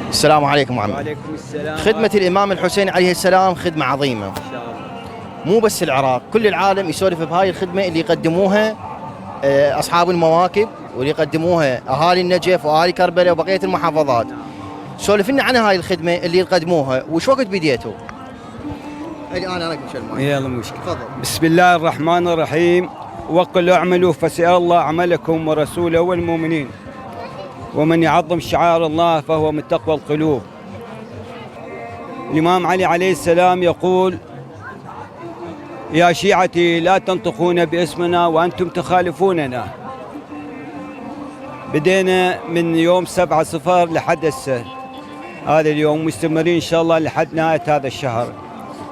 السلام عليكم محمد. وعليكم السلام. خدمة الإمام الحسين عليه السلام خدمة عظيمة، إن شاء الله. مو بس العراق، كل العالم يسولف بهاي الخدمة اللي يقدموها أصحاب المواكب، واللي يقدموها أهالي النجف وأهالي كربلاء وبقية المحافظات. سولف لنا عن هاي الخدمة اللي يقدموها، وش وقت بديتوا؟ أنا أقول شو يلا مشكلة. تفضل. بسم الله الرحمن الرحيم. وقل اعملوا فسيرى الله عملكم ورسوله والمؤمنين، ومن يعظم شعائر الله فهو من تقوى القلوب. الإمام علي عليه السلام يقول: يا شيعتي لا تنطقون باسمنا وأنتم تخالفوننا. بدينا من يوم 7/0 لحد هسه، هذا اليوم مستمرين إن شاء الله لحد نهاية هذا الشهر،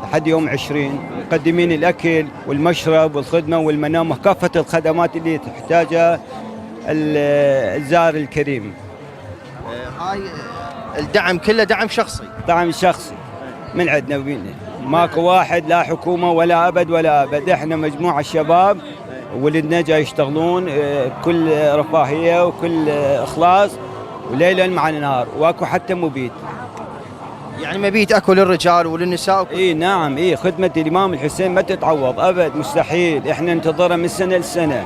لحد يوم 20 مقدمين الأكل والمشرب والخدمة والمنام وكافة الخدمات اللي تحتاجها الزائر الكريم. هاي الدعم كله دعم شخصي. دعم شخصي من عندنا وبينا، ماكو واحد لا حكومة ولا أبد ولا أبد، احنا مجموعة شباب ولدنا جاي يشتغلون بكل رفاهية وكل إخلاص وليلا مع النهار، واكو حتى مبيت. يعني مبيت اكو للرجال وللنساء اي نعم، اي خدمة الإمام الحسين ما تتعوض أبد، مستحيل، احنا ننتظرها من سنة لسنة.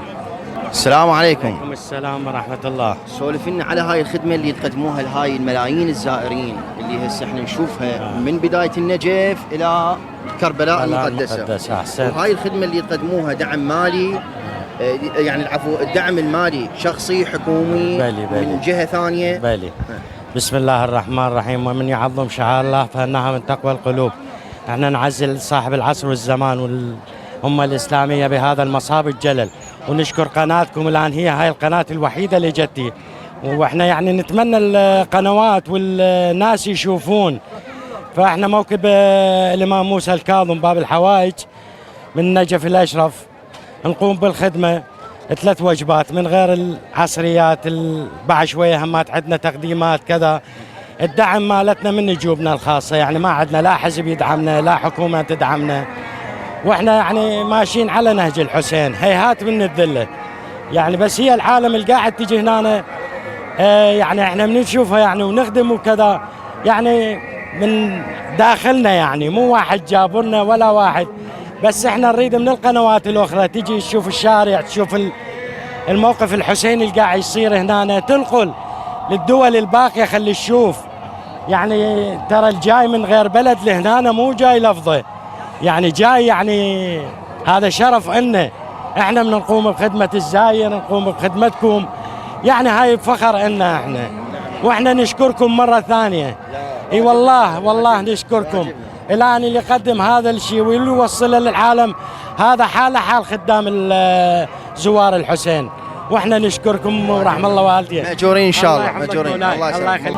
السلام عليكم. وعليكم السلام ورحمة الله. سولف لنا على هاي الخدمة اللي تقدموها لهاي الملايين الزائرين اللي هسه احنا نشوفها من بداية النجف إلى كربلاء المقدسة. أحسن. وهاي الخدمة اللي تقدموها دعم مالي، يعني العفو، الدعم المالي شخصي حكومي بالي من جهة ثانية. بالي. بسم الله الرحمن الرحيم. ومن يعظم شعائر الله فإنها من تقوى القلوب. احنا نعزل صاحب العصر والزمان والأمة الإسلامية بهذا المصاب الجلل، ونشكر قناتكم الآن، هي هاي القناة الوحيدة اللي جتي، واحنا يعني نتمنى القنوات والناس يشوفون. فاحنا موكب الإمام موسى الكاظم باب الحوائج من نجف الأشرف، نقوم بالخدمة 3 وجبات من غير العصريات، بعد شوية همات عندنا تقديمات كذا. الدعم مالتنا من جيوبنا الخاصة، يعني ما عندنا لا حزب يدعمنا لا حكومة تدعمنا، واحنا يعني ماشيين على نهج الحسين، هيهات من الذلة يعني. بس هي العالم اللي قاعد تجي هنا يعني احنا بنشوفها يعني ونخدم وكذا، يعني من داخلنا، يعني مو واحد جابرنا ولا واحد، بس احنا نريد من القنوات الاخرى تجي تشوف الشارع، تشوف الموقف الحسيني اللي قاعد يصير هنا، تنقل للدول الباقية، خلي تشوف. يعني ترى الجاي من غير بلد لهنا مو جاي لفظه، يعني جاي، يعني هذا شرف إلنا، احنا بنقوم بخدمة الزاير، نقوم بخدمتكم، يعني هاي فخر إلنا احنا، واحنا نشكركم مرة ثانية. اي والله نشكركم. الآن اللي يقدم هذا الشيء واللي يوصله للعالم، هذا حاله حال خدام زوار الحسين، واحنا نشكركم ورحم الله والديه. مأجورين ان شاء الله، الله مأجورين. الله يخليك.